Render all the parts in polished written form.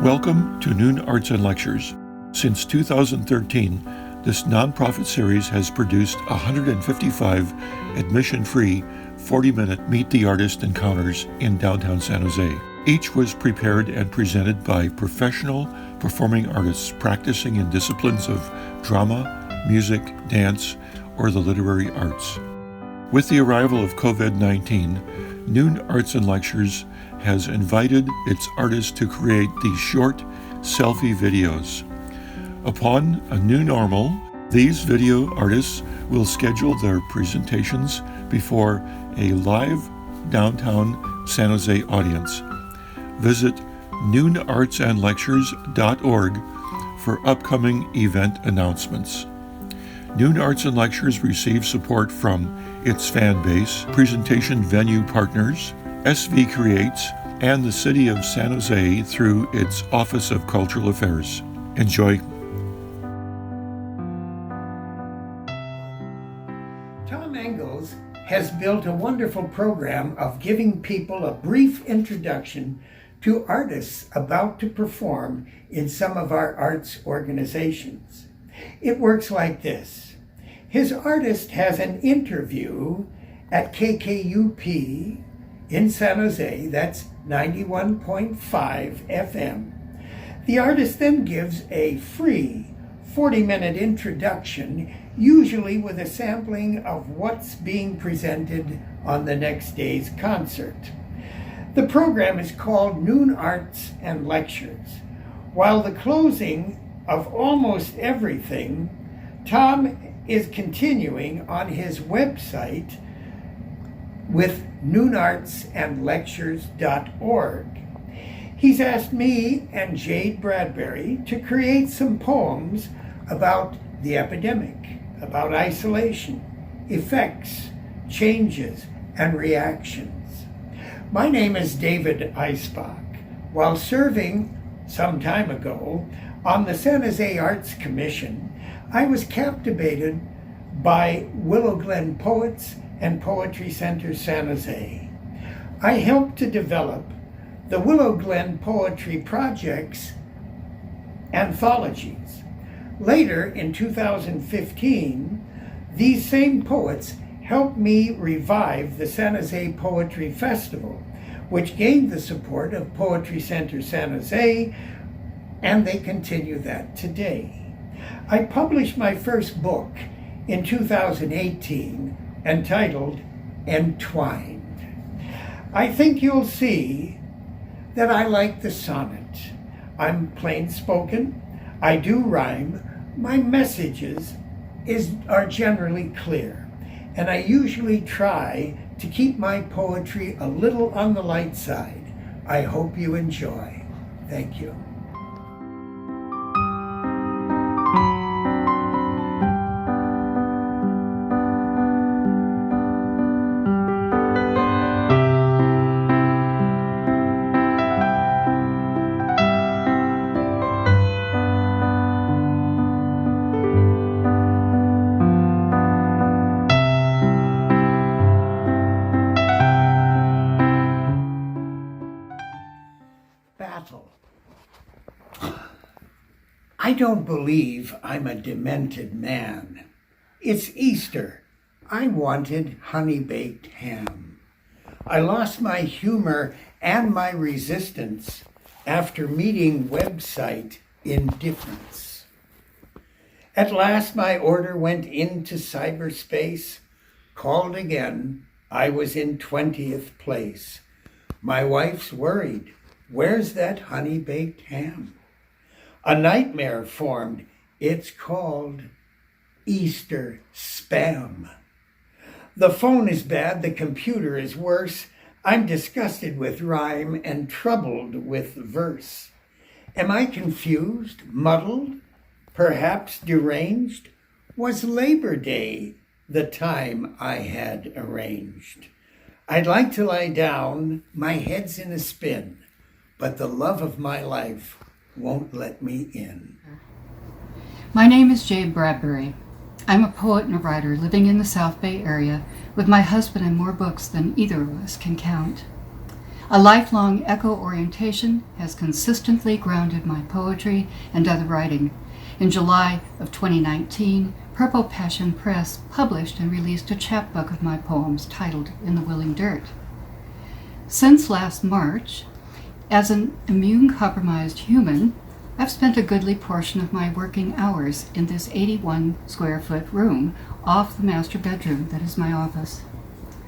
Welcome to Noon Arts and Lectures. Since 2013, this nonprofit series has produced 155 admission-free 40-minute Meet the Artist encounters in downtown San Jose. Each was prepared and presented by professional performing artists practicing in disciplines of drama, music, dance, or the literary arts. With the arrival of COVID-19, Noon Arts and Lectures has invited its artists to create these short selfie videos. Upon a new normal, these video artists will schedule their presentations before a live downtown San Jose audience. Visit noonartsandlectures.org for upcoming event announcements. Noon Arts and Lectures receives support from its fan base, presentation venue partners, SV Creates, and the City of San Jose through its Office of Cultural Affairs. Enjoy. Tom Engels has built a wonderful program of giving people a brief introduction to artists about to perform in some of our arts organizations. It works like this. His artist has an interview at KKUP in San Jose, that's 91.5 FM. The artist then gives a free 40-minute introduction, usually with a sampling of what's being presented on the next day's concert. The program is called Noon Arts and Lectures. While the closing of almost everything, Tom is continuing on his website with noonartsandlectures.org. He's asked me and Jade Bradbury to create some poems about the epidemic, about isolation, effects, changes, and reactions. My name is David Eisbach. While serving some time ago on the San Jose Arts Commission, I was captivated by Willow Glen Poets and Poetry Center San Jose. I helped to develop the Willow Glen Poetry Project's anthologies. Later, in 2015, these same poets helped me revive the San Jose Poetry Festival, which gained the support of Poetry Center San Jose, and they continue that today. I published my first book in 2018, entitled Entwined. I think you'll see that I like the sonnet. I'm plain spoken, I do rhyme, my messages are generally clear, and I usually try to keep my poetry a little on the light side. I hope you enjoy. Thank you. I don't believe I'm a demented man. It's Easter. I wanted honey-baked ham. I lost my humor and my resistance after meeting website indifference. At last my order went into cyberspace. Called again, I was in 20th place. My wife's worried. Where's that honey-baked ham? A nightmare formed. It's called Easter spam. The phone is bad, the computer is worse. I'm disgusted with rhyme and troubled with verse. Am I confused, muddled, perhaps deranged? Was Labor Day the time I had arranged? I'd like to lie down, my head's in a spin, but the love of my life won't let me in. My name is Jade Bradbury. I'm a poet and a writer living in the South Bay area with my husband and more books than either of us can count. A lifelong eco-orientation has consistently grounded my poetry and other writing. In July of 2019, Purple Passion Press published and released a chapbook of my poems titled In the Willing Dirt. Since last March, as an immune-compromised human, I've spent a goodly portion of my working hours in this 81 square foot room off the master bedroom that is my office.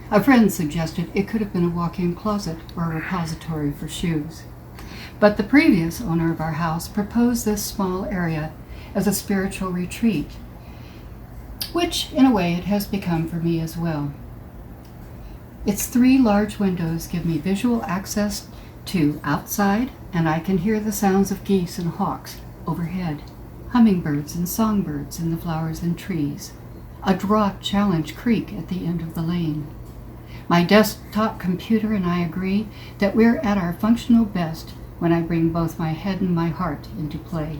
A friend suggested it could have been a walk-in closet or a repository for shoes. But the previous owner of our house proposed this small area as a spiritual retreat, which in a way it has become for me as well. Its 3 large windows give me visual access to outside, and I can hear the sounds of geese and hawks overhead, hummingbirds and songbirds in the flowers and trees, a drought challenge creek at the end of the lane. My desktop computer and I agree that we're at our functional best when I bring both my head and my heart into play.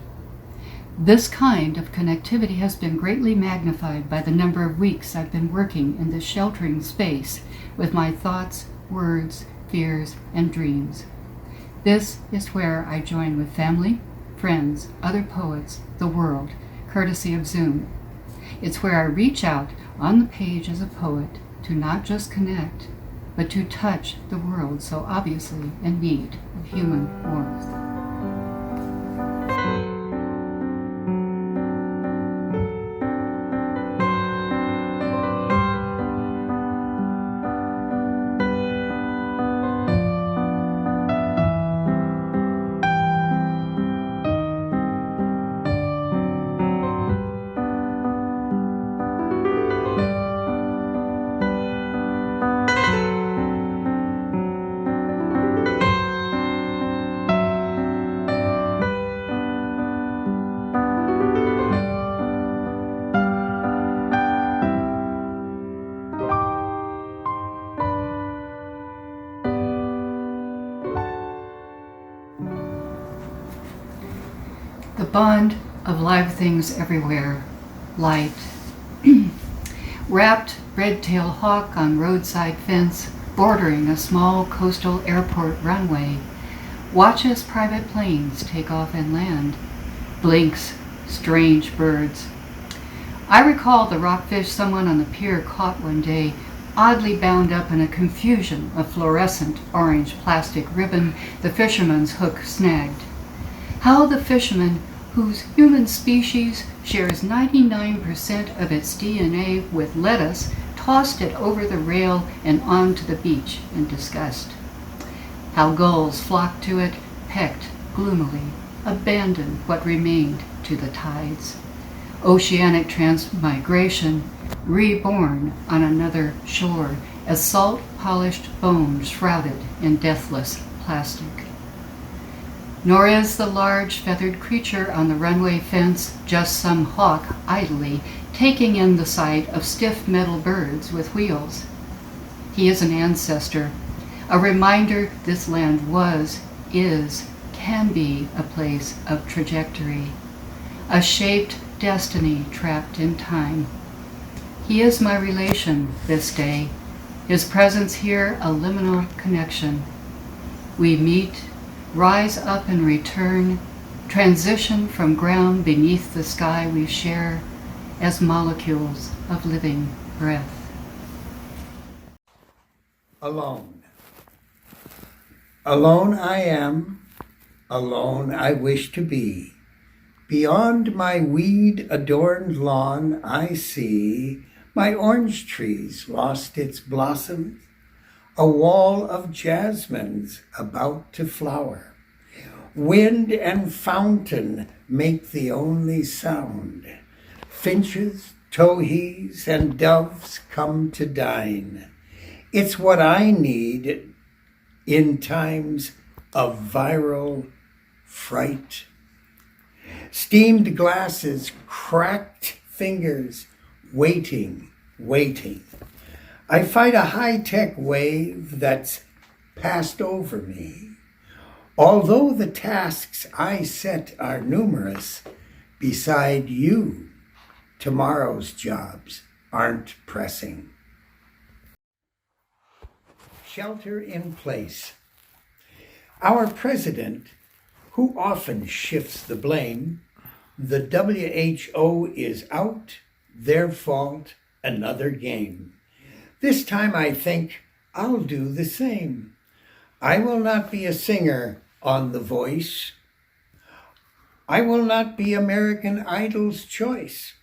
This kind of connectivity has been greatly magnified by the number of weeks I've been working in this sheltering space with my thoughts, words, fears, and dreams. This is where I join with family, friends, other poets, the world, courtesy of Zoom. It's where I reach out on the page as a poet to not just connect, but to touch the world so obviously in need of human warmth. The bond of live things everywhere, light. Wrapped red-tailed hawk on roadside fence bordering a small coastal airport runway, watches private planes take off and land, blinks strange birds. I recall the rockfish someone on the pier caught one day, oddly bound up in a confusion of fluorescent orange plastic ribbon the fisherman's hook snagged. How the fisherman, whose human species shares 99% of its DNA with lettuce, tossed it over the rail and onto the beach in disgust. How gulls flocked to it, pecked gloomily, abandoned what remained to the tides. Oceanic transmigration, reborn on another shore as salt-polished bones shrouded in deathless plastic. Nor is the large feathered creature on the runway fence just some hawk idly taking in the sight of stiff metal birds with wheels. He is an ancestor, a reminder this land was, is, can be a place of trajectory, a shaped destiny trapped in time. He is my relation this day, his presence here a liminal connection. We meet, rise up and return, transition from ground beneath the sky we share as molecules of living breath. Alone. Alone I am, alone I wish to be. Beyond my weed-adorned lawn I see my orange trees lost its blossoms, a wall of jasmines about to flower. Wind and fountain make the only sound. Finches, towhees, and doves come to dine. It's what I need in times of viral fright. Steamed glasses, cracked fingers, waiting. I fight a high-tech wave that's passed over me. Although the tasks I set are numerous, beside you, tomorrow's jobs aren't pressing. Shelter in place, Our president, who often shifts the blame, the WHO is out, their fault, another game. This time I think I'll do the same. I will not be a singer on The Voice. I will not be American Idol's choice.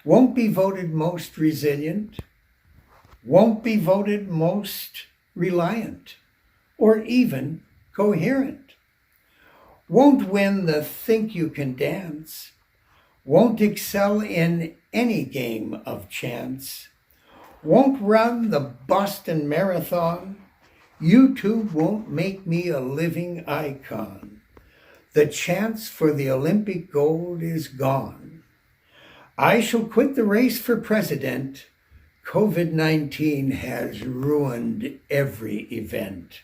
Won't be voted most resilient. Won't be voted most reliant or even coherent. Won't win the think you can dance. Won't excel in any game of chance. Won't run the Boston Marathon. YouTube won't make me a living icon. The chance for the Olympic gold is gone. I shall quit the race for president. COVID-19 has ruined every event.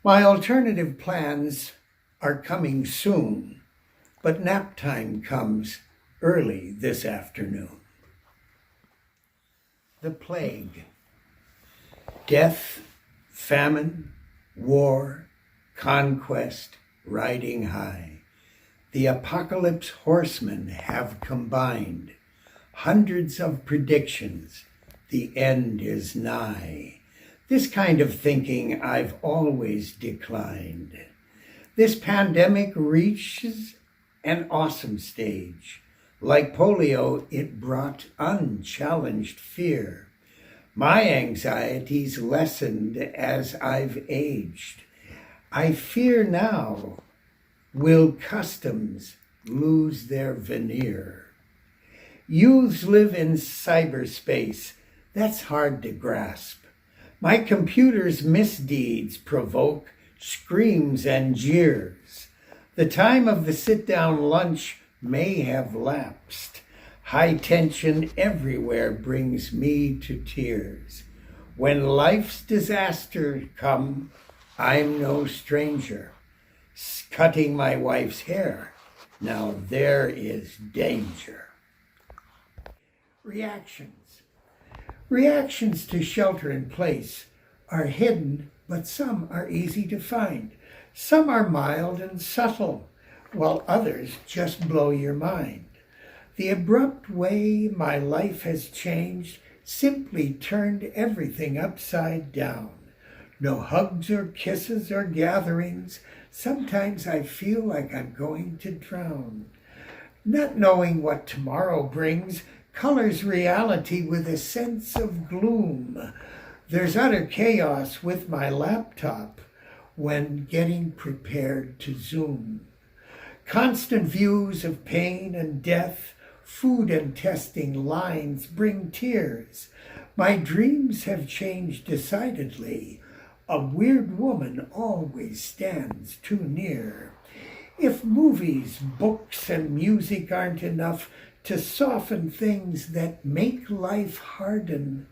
My alternative plans are coming soon, but nap time comes early this afternoon. The plague, death, famine, war, conquest, riding high. The apocalypse horsemen have combined. Hundreds of predictions, the end is nigh. This kind of thinking I've always declined. This pandemic reaches an awesome stage. Like polio, it brought unchallenged fear. My anxieties lessened as I've aged. I fear now, will customs lose their veneer? Youths live in cyberspace, that's hard to grasp. My computer's misdeeds provoke screams and jeers. The time of the sit-down lunch may have lapsed. High tension everywhere brings me to tears. When life's disaster come, I'm no stranger. Cutting my wife's hair, now there is danger. Reactions. Reactions to shelter in place are hidden, but some are easy to find. Some are mild and subtle, while others just blow your mind. The abrupt way my life has changed simply turned everything upside down. No hugs or kisses or gatherings. Sometimes I feel like I'm going to drown. Not knowing what tomorrow brings colors reality with a sense of gloom. There's utter chaos with my laptop when getting prepared to Zoom. Constant views of pain and death, food and testing lines bring tears. My dreams have changed decidedly. A weird woman always stands too near. If movies, books, and music aren't enough to soften things that make life harden,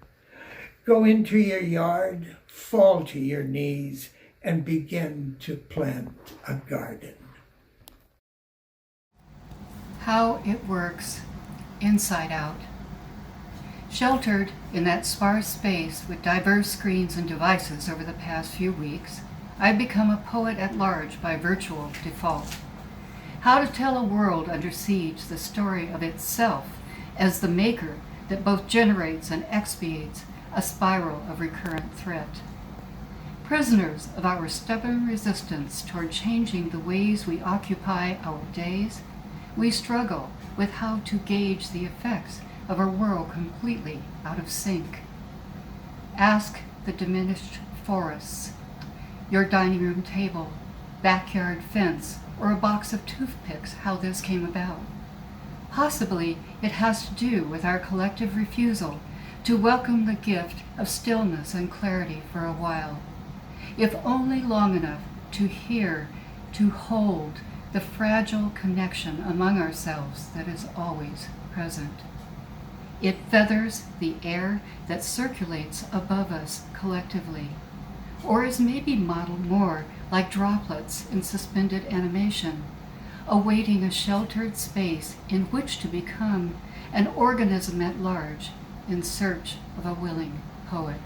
go into your yard, fall to your knees, and begin to plant a garden. How it works inside out. Sheltered in that sparse space with diverse screens and devices over the past few weeks, I've become a poet at large by virtual default. How to tell a world under siege the story of itself as the maker that both generates and expiates a spiral of recurrent threat. Prisoners of our stubborn resistance toward changing the ways we occupy our days, we struggle with how to gauge the effects of a world completely out of sync. Ask the diminished forests, your dining room table, backyard fence, or a box of toothpicks how this came about. Possibly it has to do with our collective refusal to welcome the gift of stillness and clarity for a while, if only long enough to hear, to hold the fragile connection among ourselves that is always present. It feathers the air that circulates above us collectively, or is maybe modeled more like droplets in suspended animation, awaiting a sheltered space in which to become an organism at large in search of a willing poet.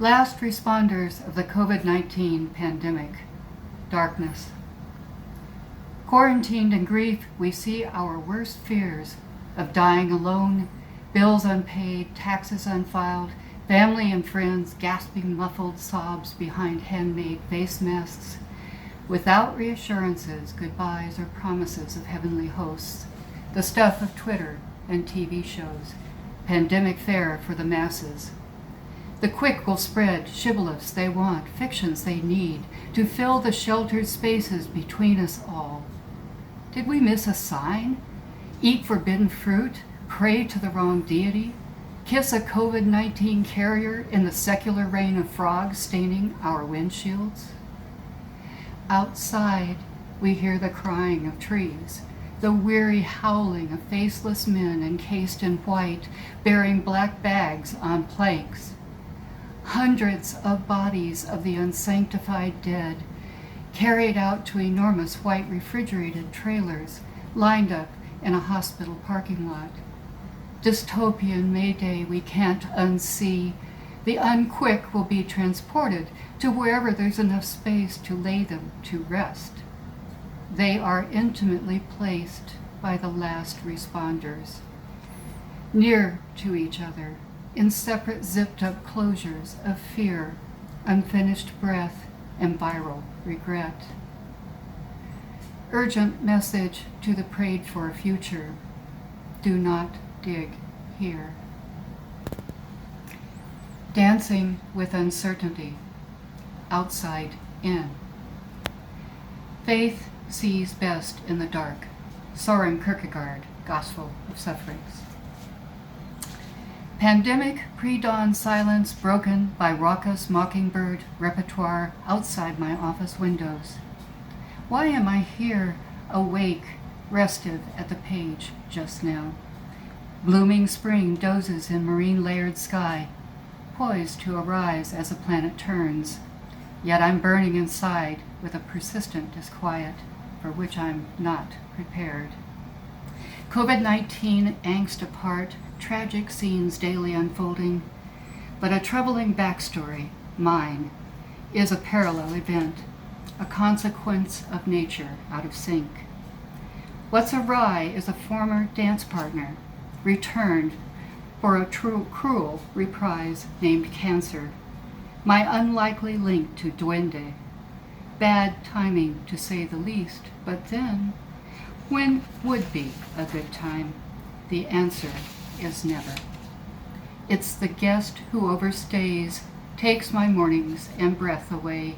Last responders of the COVID-19 pandemic. Darkness. Quarantined in grief, we see our worst fears of dying alone, bills unpaid, taxes unfiled, family and friends gasping muffled sobs behind handmade face masks, without reassurances, goodbyes, or promises of heavenly hosts, the stuff of Twitter and TV shows, pandemic fare for the masses. The quick will spread shibboleths they want, fictions they need, to fill the sheltered spaces between us all. Did we miss a sign? Eat forbidden fruit? Pray to the wrong deity? Kiss a COVID-19 carrier in the secular rain of frogs staining our windshields? Outside, we hear the crying of trees, the weary howling of faceless men encased in white, bearing black bags on planks. Hundreds of bodies of the unsanctified dead, carried out to enormous white refrigerated trailers, lined up in a hospital parking lot. Dystopian Mayday we can't unsee. The unquick will be transported to wherever there's enough space to lay them to rest. They are intimately placed by the last responders, near to each other, in separate zipped-up closures of fear, unfinished breath, and viral regret. Urgent message to the prayed-for future. Do not dig here. Dancing with uncertainty. Outside in. Faith sees best in the dark. Soren Kierkegaard, Gospel of Sufferings. Pandemic pre-dawn silence broken by raucous mockingbird repertoire outside my office windows. Why am I here, awake, restive at the page just now? Blooming spring dozes in marine layered sky, poised to arise as the planet turns. Yet I'm burning inside with a persistent disquiet for which I'm not prepared. COVID-19 angst apart, tragic scenes daily unfolding, but a troubling backstory, mine, is a parallel event, a consequence of nature out of sync. What's awry is a former dance partner, returned for a cruel reprise named Cancer, my unlikely link to Duende. Bad timing, to say the least, but then, when would be a good time? The answer is never. It's the guest who overstays, takes my mornings and breath away,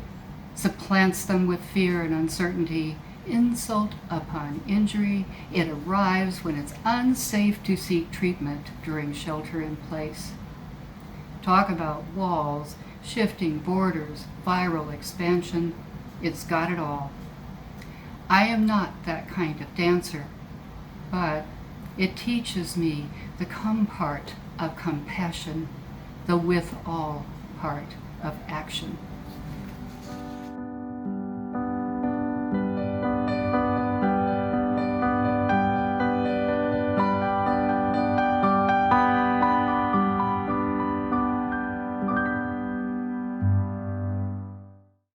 supplants them with fear and uncertainty, insult upon injury. It arrives when it's unsafe to seek treatment during shelter in place. Talk about walls, shifting borders, viral expansion. It's got it all. I am not that kind of dancer, but it teaches me the come part of compassion, the with all part of action.